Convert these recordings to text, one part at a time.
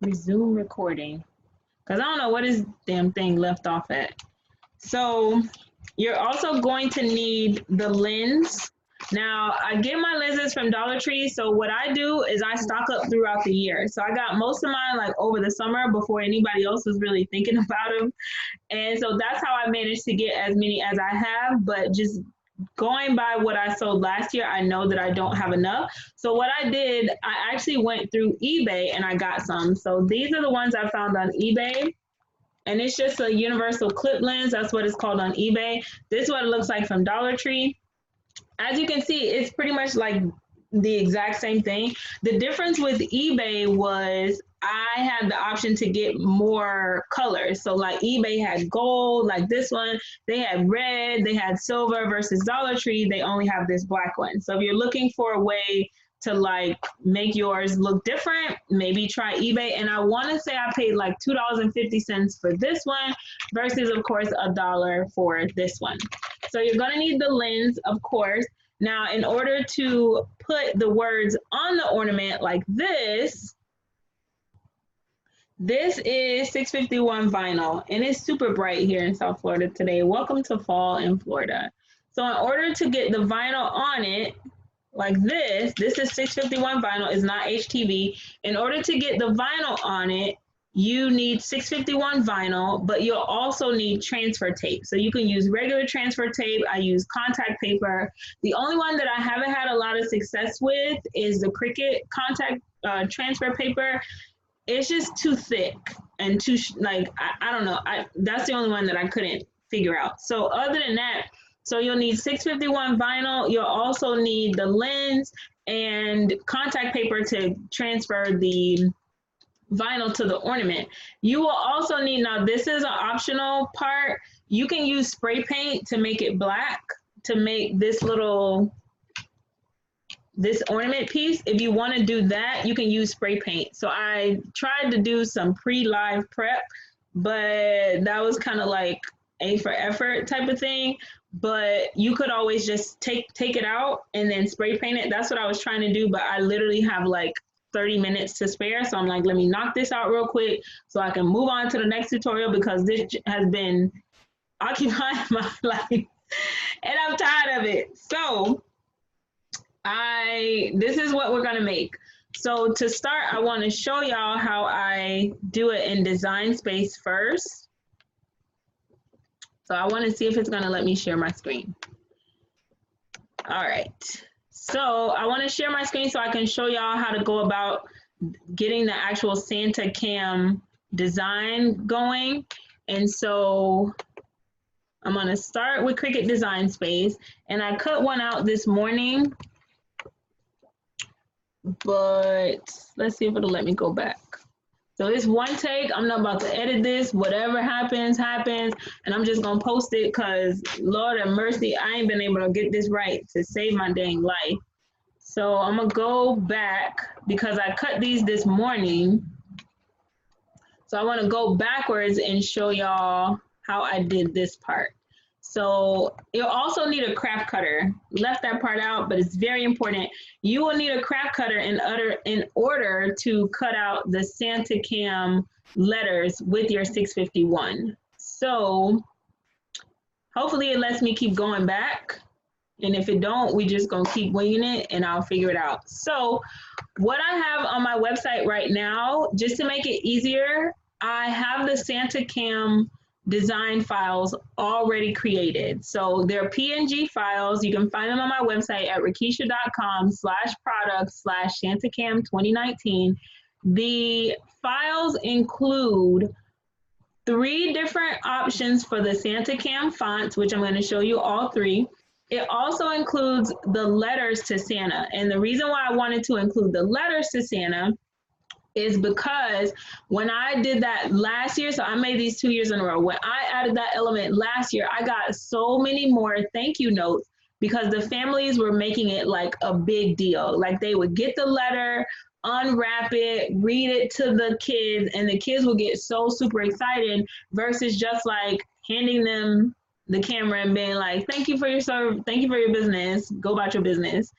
Resume recording. Because I don't know what this damn thing left off at. So you're also going to need the lens. Now, I get my lenses from Dollar Tree, so what I do is I stock up throughout the year. So I got most of mine like over the summer before anybody else was really thinking about them. And so that's how I managed to get as many as I have, but just going by what I sold last year, I know that I don't have enough. So what I did, I actually went through eBay and I got some. So these are the ones I found on eBay. And it's just a universal clip lens. That's what it's called on eBay. This is what it looks like from Dollar Tree. As you can see, it's pretty much like the exact same thing. The difference with eBay was I had the option to get more colors. So like eBay had gold, like this one, they had red, they had silver, versus Dollar Tree, they only have this black one. So if you're looking for a way to like make yours look different, maybe try eBay. And I want to say I paid like $2.50 for this one versus of course $1 for this one. So you're going to need the lens, of course. Now, in order to put the words on the ornament like this is 651 vinyl, and it's super bright here in South Florida today. Welcome to fall in Florida. So in order to get the vinyl on it, like this is 651 vinyl, is not HTV. In order to get the vinyl on it, you need 651 vinyl, but you'll also need transfer tape. So you can use regular transfer tape. I use contact paper. The only one that I haven't had a lot of success with is the Cricut contact transfer paper. It's just too thick and too, I don't know. That's the only one that I couldn't figure out. So other than that, so you'll need 651 vinyl. You'll also need the lens and contact paper to transfer the vinyl to the ornament. You will also need, now this is an optional part, you can use spray paint to make it black, to make this ornament piece. If you want to do that, you can use spray paint. So I tried to do some pre-live prep, but that was kind of like A for effort type of thing. But you could always just take it out and then spray paint it. That's what I was trying to do, but I literally have like 30 minutes to spare. So I'm like, let me knock this out real quick so I can move on to the next tutorial, because this has been occupying my life and I'm tired of it. So this is what we're gonna make. So to start, I wanna show y'all how I do it in Design Space first. So I wanna see if it's gonna let me share my screen. All right. So I want to share my screen so I can show y'all how to go about getting the actual Santa cam design going. And so I'm going to start with Cricut Design Space, and I cut one out this morning, but let's see if it'll let me go back. So it's one take. I'm not about to edit this. Whatever happens, happens. And I'm just going to post it because, Lord have mercy, I ain't been able to get this right to save my dang life. So I'm going to go back because I cut these this morning. So I want to go backwards and show y'all how I did this part. So you'll also need a craft cutter. Left that part out, but it's very important. You will need a craft cutter in order to cut out the Santa cam letters with your 651. So hopefully it lets me keep going back. And if it don't, we just gonna keep winging it and I'll figure it out. So what I have on my website right now, just to make it easier, I have the Santa cam design files already created. So they're PNG files. You can find them on my website at rakisha.com/product/SantaCam2019. The files include 3 different options for the Santa cam fonts, which I'm going to show you all 3. It also includes the letters to Santa. And the reason why I wanted to include the letters to Santa is because when I did that last year, so I made these 2 years in a row, when I added that element last year, I got so many more thank you notes because the families were making it like a big deal. Like they would get the letter, unwrap it, read it to the kids, and the kids would get so super excited versus just like handing them the camera and being like, thank you for your service, thank you for your business, go about your business.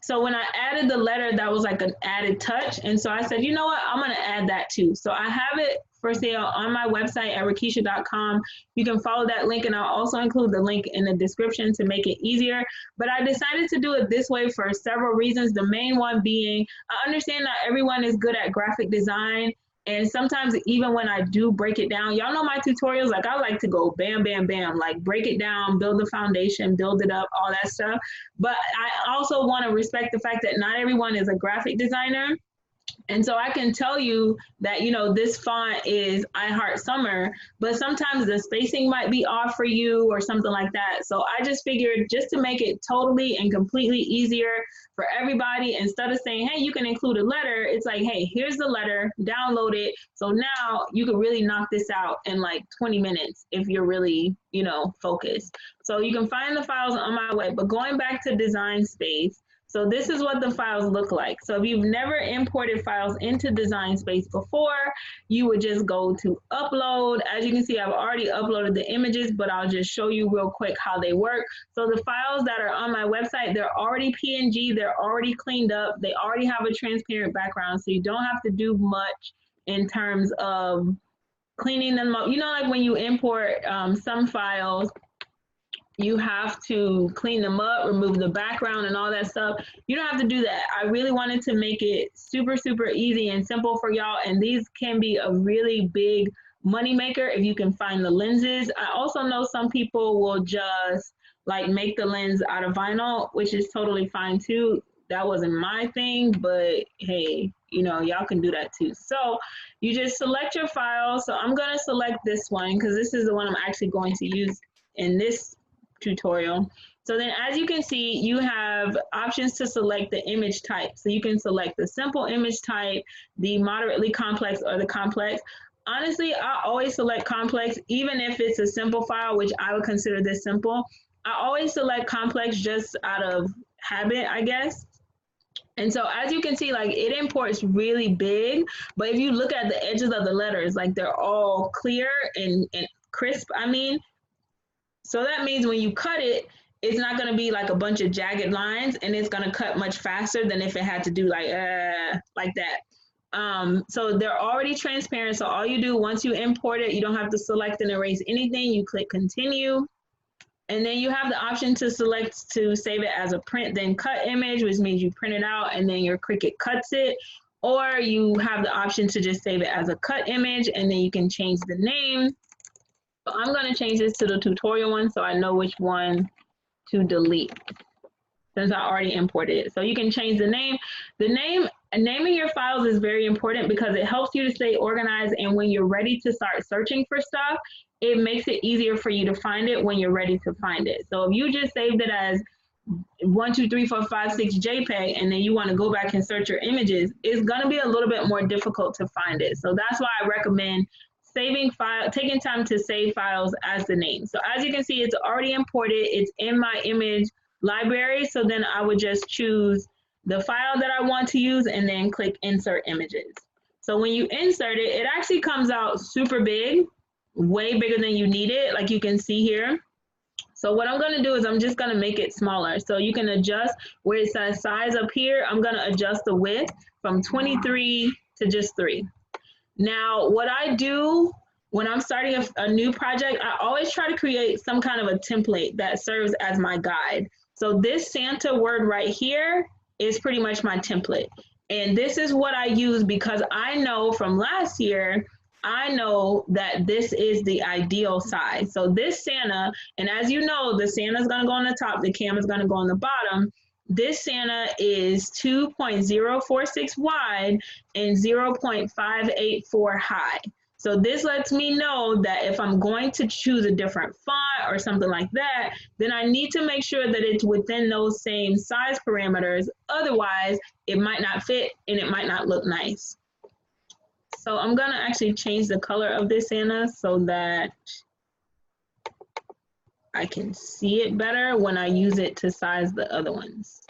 So when I added the letter, that was like an added touch. And so I said, you know what, I'm going to add that too. So I have it for sale on my website at rakisha.com. You can follow that link, and I'll also include the link in the description to make it easier. But I decided to do it this way for several reasons. The main one being, I understand not everyone is good at graphic design. And sometimes even when I do break it down, y'all know my tutorials, like I like to go bam, bam, bam, like break it down, build the foundation, build it up, all that stuff. But I also want to respect the fact that not everyone is a graphic designer. And so I can tell you that, you know, this font is I Heart Summer, but sometimes the spacing might be off for you or something like that. So I just figured, just to make it totally and completely easier for everybody, instead of saying, hey, you can include a letter, it's like, hey, here's the letter, download it. So now you can really knock this out in like 20 minutes if you're really, you know, focused. So you can find the files on my web, but going back to Design Space, so this is what the files look like. So if you've never imported files into Design Space before, you would just go to upload. As you can see, I've already uploaded the images, but I'll just show you real quick how they work. So the files that are on my website, they're already PNG, they're already cleaned up, they already have a transparent background, so you don't have to do much in terms of cleaning them up. You know, like when you import some files, you have to clean them up, remove the background and all that stuff. You don't have to do that. I really wanted to make it super, super easy and simple for y'all. And these can be a really big money maker if you can find the lenses. I also know some people will just like make the lens out of vinyl, which is totally fine too. That wasn't my thing, but hey, you know, y'all can do that too. So you just select your file. So I'm gonna select this one because this is the one I'm actually going to use in this tutorial. So then as you can see, you have options to select the image type. So you can select the simple image type, the moderately complex, or the complex. Honestly, I always select complex, even if it's a simple file, which I would consider this simple. I always select complex just out of habit, I guess. And so as you can see, like it imports really big, but if you look at the edges of the letters, like they're all clear and crisp, I mean. So that means when you cut it, it's not going to be like a bunch of jagged lines, and it's going to cut much faster than if it had to do like that. So they're already transparent. So all you do once you import it, you don't have to select and erase anything. You click continue. And then you have the option to select to save it as a print then cut image, which means you print it out and then your Cricut cuts it. Or you have the option to just save it as a cut image, and then you can change the name. So I'm going to change this to the tutorial one so I know which one to delete since I already imported it. So you can change the name. Naming your files is very important because it helps you to stay organized, and when you're ready to start searching for stuff, it makes it easier for you to find it when you're ready to find it. So if you just saved it as 1, 2, 3, 4, 5, 6 JPEG, and then you want to go back and search your images, it's going to be a little bit more difficult to find it. So that's why I recommend taking time to save files as the name. So as you can see, it's already imported. It's in my image library. So then I would just choose the file that I want to use and then click insert images. So when you insert it, it actually comes out super big, way bigger than you need it, like you can see here. So what I'm going to do is I'm just going to make it smaller. So you can adjust where it says size up here. I'm going to adjust the width from 23 to just 3. Now, what I do when I'm starting a new project, I always try to create some kind of a template that serves as my guide. So this Santa word right here is pretty much my template. And this is what I use because I know from last year, I know that this is the ideal size. So this Santa, and as you know, the Santa's gonna go on the top, the cam is gonna go on the bottom. This Santa is 2.046 wide and 0.584 high. So this lets me know that if I'm going to choose a different font or something like that, then I need to make sure that it's within those same size parameters. Otherwise, it might not fit and it might not look nice. So I'm gonna actually change the color of this Santa so that I can see it better when I use it to size the other ones.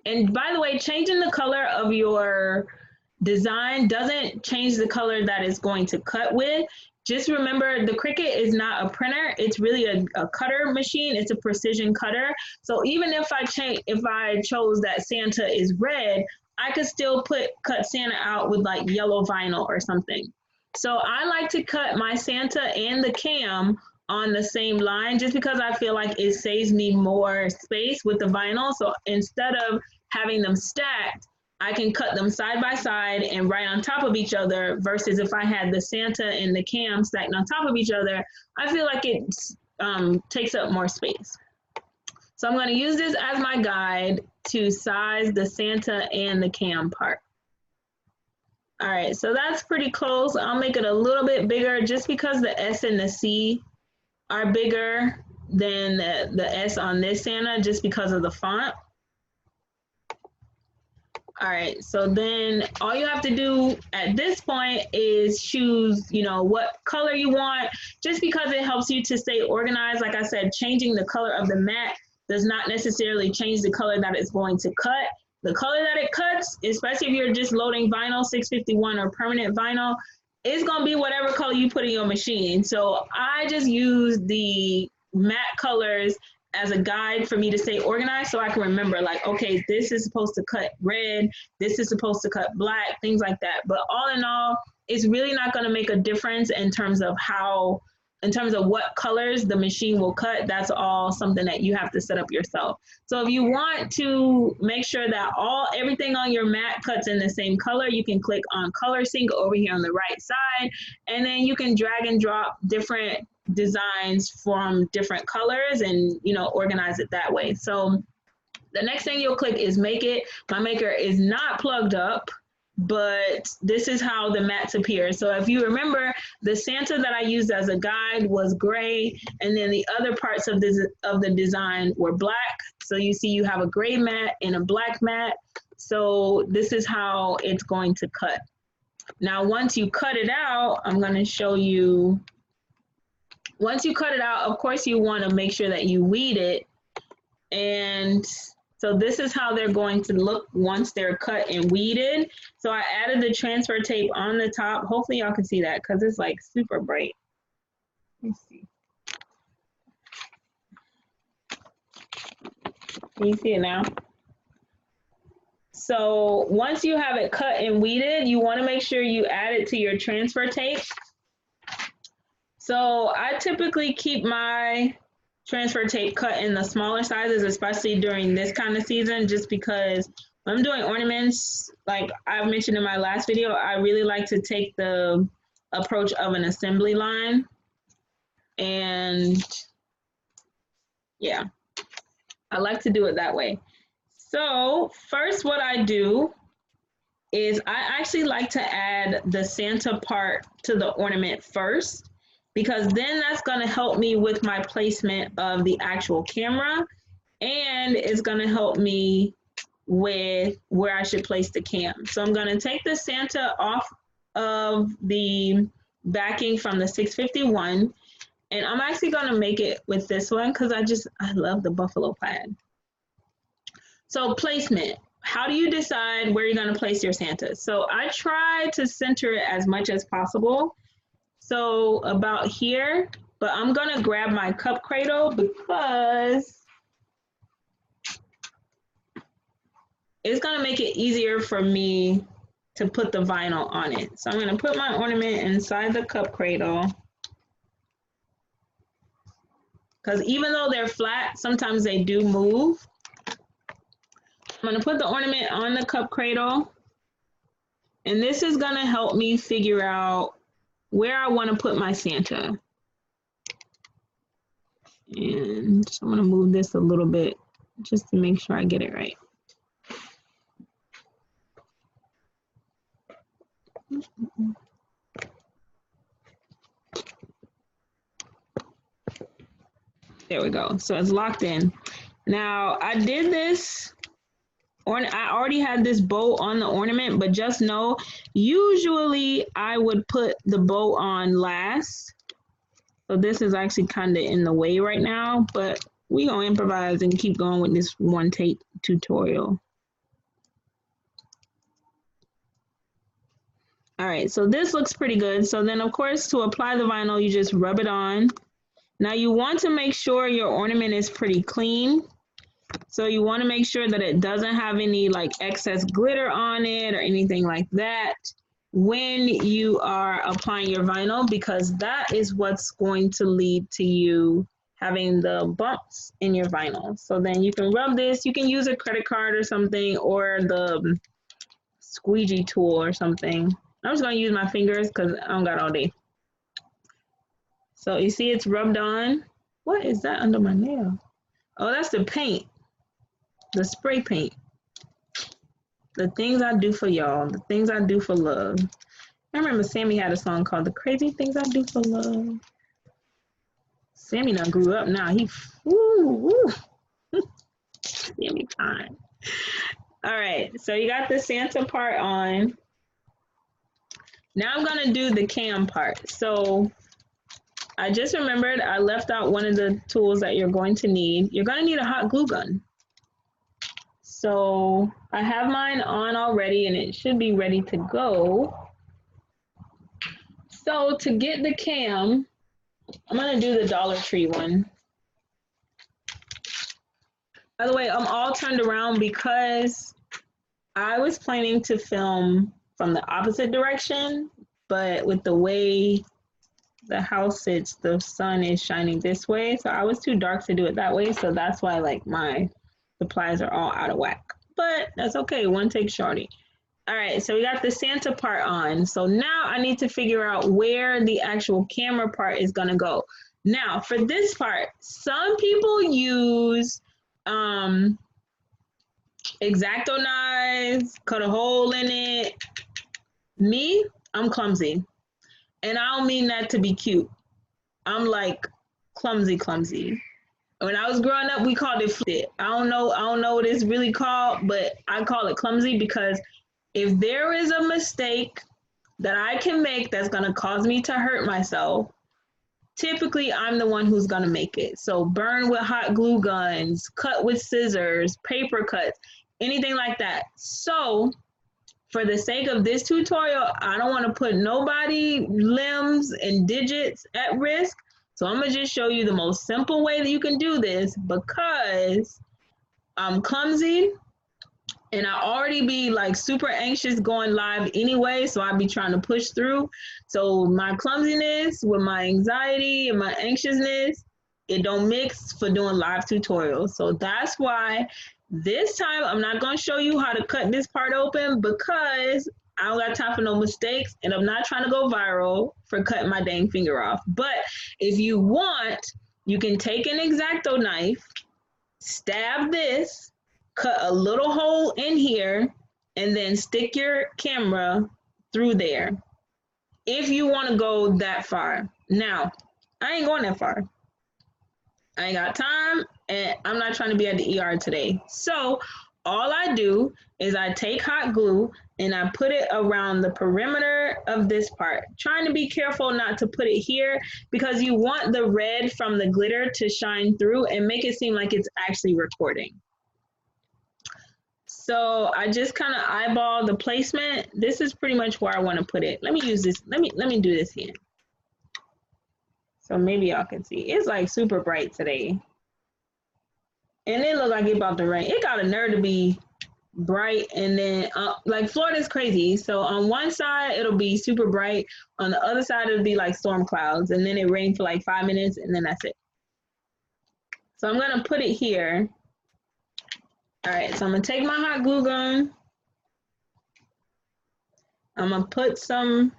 And by the way, changing the color of your design doesn't change the color that it's going to cut with, just remember the Cricut is not a printer. It's really a cutter machine. It's a precision cutter. So even if I chose that Santa is red, I could still cut Santa out with like yellow vinyl or something. So I like to cut my Santa and the cam on the same line just because I feel like it saves me more space with the vinyl. So instead of having them stacked, I can cut them side by side and right on top of each other versus if I had the Santa and the cam stacked on top of each other, I feel like it takes up more space. So I'm going to use this as my guide to size the Santa and the cam part. All right, so that's pretty close. I'll make it a little bit bigger just because the S and the C are bigger than the S on this Santa just because of the font. All right, so then all you have to do at this point is choose, you know, what color you want, just because it helps you to stay organized. Like I said, changing the color of the mat does not necessarily change the color that it's going to cut. The color that it cuts, especially if you're just loading vinyl, 651 or permanent vinyl, it's gonna be whatever color you put in your machine. So I just use the matte colors as a guide for me to stay organized so I can remember like, okay, this is supposed to cut red, this is supposed to cut black, things like that. But all in all, it's really not gonna make a difference in terms of what colors the machine will cut. That's all something that you have to set up yourself. So if you want to make sure that everything on your mat cuts in the same color, you can click on Color Sync over here on the right side, and then you can drag and drop different designs from different colors and, you know, organize it that way. So the next thing you'll click is Make It. My maker is not plugged up, but this is how the mats appear. So if you remember, the Santa that I used as a guide was gray, and then the other parts of the design were black. So you see you have a gray mat and a black mat. So this is how it's going to cut. Now, once you cut it out, I'm going to show you. Once you cut it out, of course, you want to make sure that you weed it. And so this is how they're going to look once they're cut and weeded. So I added the transfer tape on the top. Hopefully y'all can see that because it's like super bright. Let's see. Can you see it now? So once you have it cut and weeded, you want to make sure you add it to your transfer tape. So I typically keep my transfer tape cut in the smaller sizes, especially during this kind of season, just because when I'm doing ornaments, like I mentioned in my last video, I really like to take the approach of an assembly line. And yeah, I like to do it that way. So first what I do is I actually like to add the Santa part to the ornament first, because then that's going to help me with my placement of the actual camera, and it's going to help me with where I should place the cam. So I'm going to take the Santa off of the backing from the 651, and I'm actually going to make it with this one because I love the buffalo plaid. So placement. How do you decide where you're going to place your Santa? So I try to center it as much as possible. So about here, but I'm gonna grab my cup cradle because it's gonna make it easier for me to put the vinyl on it. So I'm gonna put my ornament inside the cup cradle, because even though they're flat, sometimes they do move. I'm gonna put the ornament on the cup cradle, and this is gonna help me figure out where I want to put my Santa. And so I'm going to move this a little bit just to make sure I get it right. There we go. So it's locked in. Now I did this, I already had this bow on the ornament, but just know, usually I would put the bow on last. So this is actually kind of in the way right now, but we're going to improvise and keep going with this one tape tutorial. All right, so this looks pretty good. So then of course to apply the vinyl, you just rub it on. Now you want to make sure your ornament is pretty clean. So you want to make sure that it doesn't have any like excess glitter on it or anything like that when you are applying your vinyl, because that is what's going to lead to you having the bumps in your vinyl. So then you can rub this, you can use a credit card or something, or the squeegee tool or something. I'm just going to use my fingers because I don't got all day. So you see it's rubbed on. What is that under my nail? Oh, that's the paint, the spray paint. The things I do for y'all, the things I do for love. I remember Sammy had a song called The Crazy Things I Do for Love. Sammy now grew up now. He, woo, woo. Sammy fine. All right, so you got the Santa part on. Now I'm gonna do the cam part. So I just remembered I left out one of the tools that you're going to need. You're gonna need a hot glue gun. So I have mine on already and it should be ready to go. So to get the cam, I'm gonna do the Dollar Tree one. By the way, I'm all turned around because I was planning to film from the opposite direction, but with the way the house sits, the sun is shining this way. So I was too dark to do it that way. So that's why like my supplies are all out of whack, but that's okay. One take shorty. All right, so we got the Santa part on. So now I need to figure out where the actual camera part is gonna go. Now for this part, some people use X-Acto knives, cut a hole in it. Me, I'm clumsy. And I don't mean that to be cute. I'm like clumsy. When I was growing up, we called it flip. I don't know what it's really called, but I call it clumsy because if there is a mistake that I can make that's gonna cause me to hurt myself, typically I'm the one who's gonna make it. So burn with hot glue guns, cut with scissors, paper cuts, anything like that. So for the sake of this tutorial, I don't wanna put nobody limbs and digits at risk. So I'm gonna just show you the most simple way that you can do this because I'm clumsy and I already be like super anxious going live anyway, so I'd be trying to push through. So my clumsiness with my anxiety and my anxiousness, it don't mix for doing live tutorials. So that's why this time I'm not gonna show you how to cut this part open because I don't got time for no mistakes and I'm not trying to go viral for cutting my dang finger off. But if you want, you can take an X-Acto knife, stab this, cut a little hole in here, and then stick your camera through there if you want to go that far. Now, I ain't going that far. I ain't got time, and I'm not trying to be at the ER today. So all I do is I take hot glue and I put it around the perimeter of this part, trying to be careful not to put it here because you want the red from the glitter to shine through and make it seem like it's actually recording. So I just kind of eyeball the placement. This is pretty much where I want to put it. Let me use this. Let me do this here. So maybe y'all can see. It's like super bright today. And it looks like it's about to rain. It got a nerve to be bright and then like Florida's crazy. So on one side it'll be super bright. On the other side it'll be like storm clouds. And then it rained for like 5 minutes and then that's it. So I'm going to put it here. All right, so I'm gonna take my hot glue gun. I'm gonna put some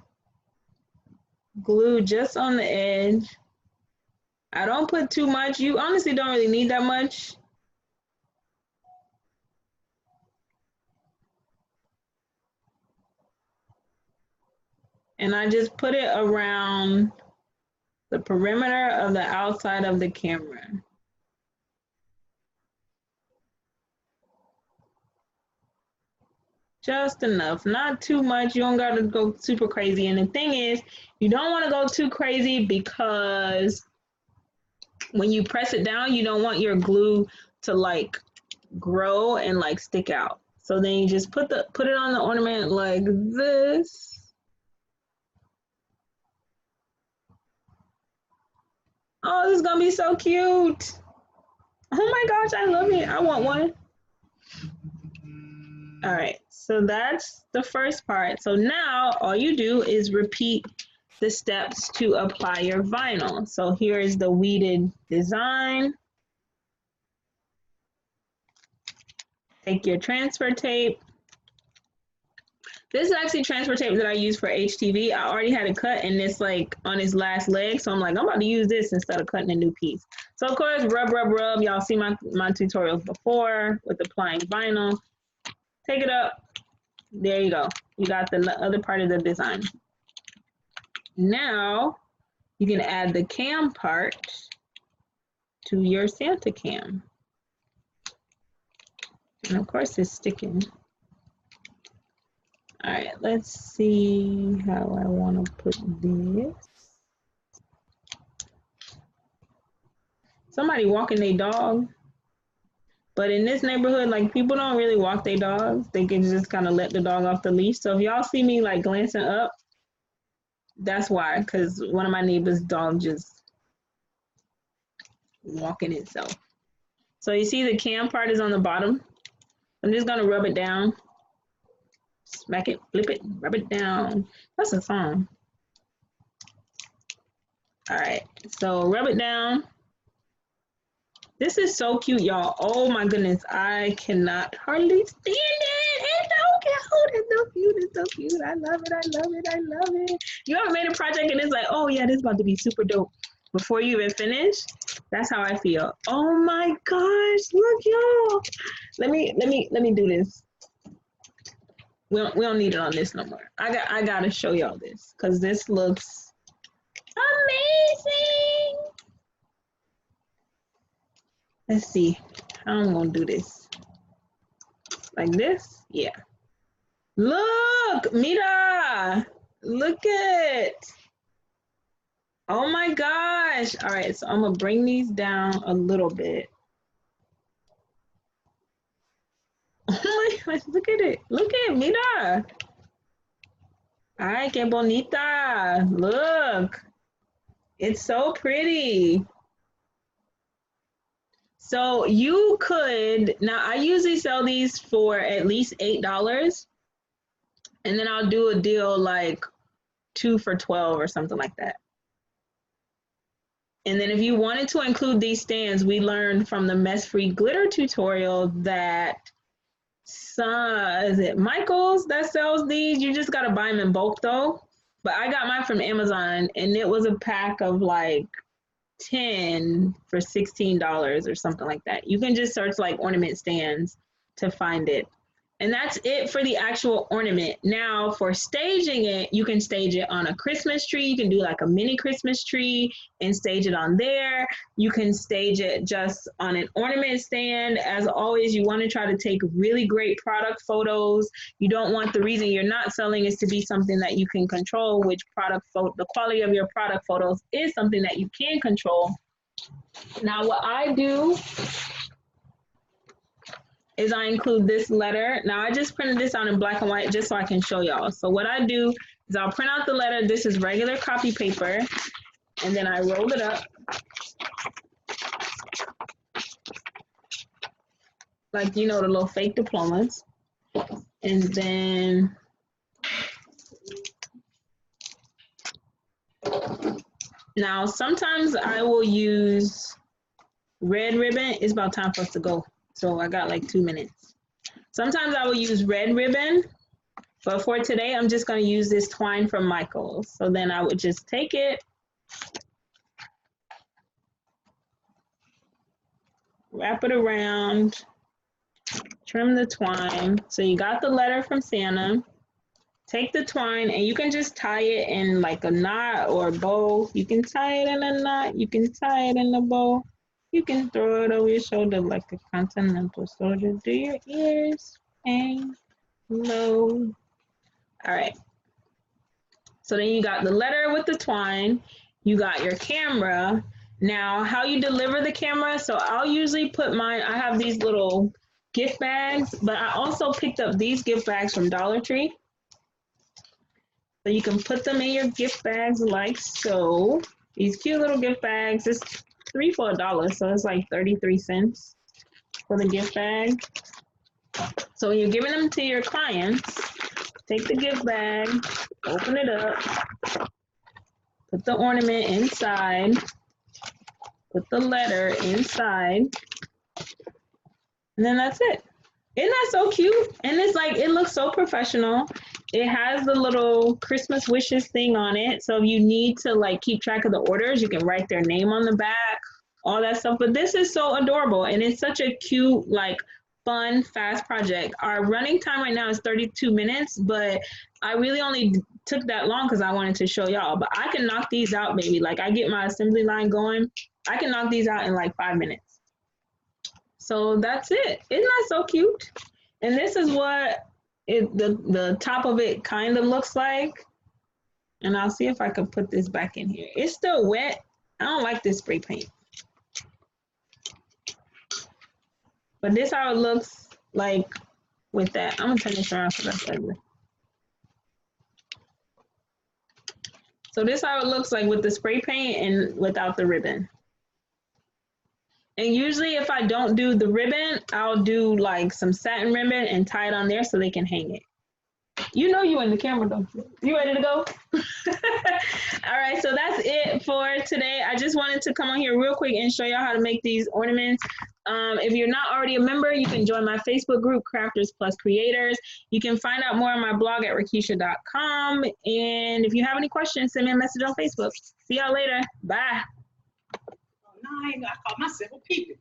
glue just on the edge. I don't put too much. You honestly don't really need that much. And I just put it around the perimeter of the outside of the camera. Just enough, not too much. You don't got to go super crazy. And the thing is, you don't want to go too crazy because when you press it down, you don't want your glue to like grow and like stick out. So then you just put it on the ornament like this. Oh, this is gonna be so cute. Oh my gosh, I love it. I want one. All right, so that's the first part. So now all you do is repeat the steps to apply your vinyl. So here is the weeded design. Take your transfer tape. This is actually transfer tape that I use for HTV. I already had it cut and it's like on its last leg. So I'm like, I'm about to use this instead of cutting a new piece. So of course, rub, rub, rub. Y'all see my tutorials before with applying vinyl. Take it up. There you go. You got the other part of the design. Now you can add the cam part to your Santa cam. And of course it's sticking. All right, let's see how I want to put this. Somebody walking their dog. But in this neighborhood, like people don't really walk their dogs. They can just kind of let the dog off the leash. So if y'all see me like glancing up, that's why, because one of my neighbor's dog just walking itself. So you see the cam part is on the bottom. I'm just gonna rub it down. Smack it, flip it, rub it down. That's a song. All right, so rub it down. This is so cute, y'all. Oh my goodness, I cannot hardly stand it. It's so cute. It's so cute. It's so cute. I love it. I love it. I love it. You ever made a project and it's like, oh yeah, this is about to be super dope before you even finish? That's how I feel. Oh my gosh, look, y'all. Let me do this. We don't need it on this no more. I gotta show y'all this because this looks amazing. Let's see how I'm gonna do this. Like this? Yeah. Look, mira. Look it. Oh my gosh. All right, so I'm gonna bring these down a little bit. Oh my gosh, look at it. Look at it, mira. Ay, qué bonita. Look. It's so pretty. So you could, now I usually sell these for at least $8. And then I'll do a deal like 2 for $12 or something like that. And then if you wanted to include these stands, we learned from the mess-free glitter tutorial that is it Michael's that sells these? You just gotta buy them in bulk though. But I got mine from Amazon and it was a pack of like 10 for $16 or something like that. You can just search like ornament stands to find it. And that's it for the actual ornament. Now for staging it, you can stage it on a Christmas tree. You can do like a mini Christmas tree and stage it on there. You can stage it just on an ornament stand. As always, you want to try to take really great product photos. You don't want the reason you're not selling is to be something that you can control, which the quality of your product photos is something that you can control. Now what I do is I include this letter. Now I just printed this out in black and white just so I can show y'all. So what I do is I'll print out the letter. This is regular copy paper. And then I roll it up. Like, you know, the little fake diplomas. And then now sometimes I will use red ribbon. It's about time for us to go. So I got like 2 minutes. Sometimes I will use red ribbon, but for today, I'm just gonna use this twine from Michael's. So then I would just take it, wrap it around, trim the twine. So you got the letter from Santa, take the twine and you can just tie it in like a knot or a bow. You can tie it in a knot, you can tie it in a bow. You can throw it over your shoulder like a continental soldier. Do your ears hang low? All right. So then you got the letter with the twine. You got your camera. Now, how you deliver the camera. So I'll usually put mine, I have these little gift bags, but I also picked up these gift bags from Dollar Tree. So you can put them in your gift bags like so. these cute little gift bags. It's 3 for $1, so it's like 33 cents for the gift bag. So when you're giving them to your clients, take the gift bag, open it up, put the ornament inside, put the letter inside, and then that's it. Isn't that so cute? And it's like, it looks so professional. It has the little Christmas wishes thing on it. So if you need to like keep track of the orders, you can write their name on the back, all that stuff. But this is so adorable. And it's such a cute, like fun, fast project. Our running time right now is 32 minutes, but I really only took that long because I wanted to show y'all. But I can knock these out, maybe. Like I get my assembly line going. I can knock these out in like 5 minutes. So that's it. Isn't that so cute? And this is what the top of it kind of looks like. And I'll see if I can put this back in here. It's still wet. I don't like this spray paint. But this is how it looks like with that. I'm gonna turn this around so that's ugly. So this is how it looks like with the spray paint and without the ribbon. And usually if I don't do the ribbon, I'll do like some satin ribbon and tie it on there so they can hang it. You know you in the camera, don't you? You ready to go? All right, so that's it for today. I just wanted to come on here real quick and show y'all how to make these ornaments. If you're not already a member, you can join my Facebook group, Crafters Plus Creators. You can find out more on my blog at rakisha.com. And if you have any questions, send me a message on Facebook. See y'all later. Bye. I call myself a peeping.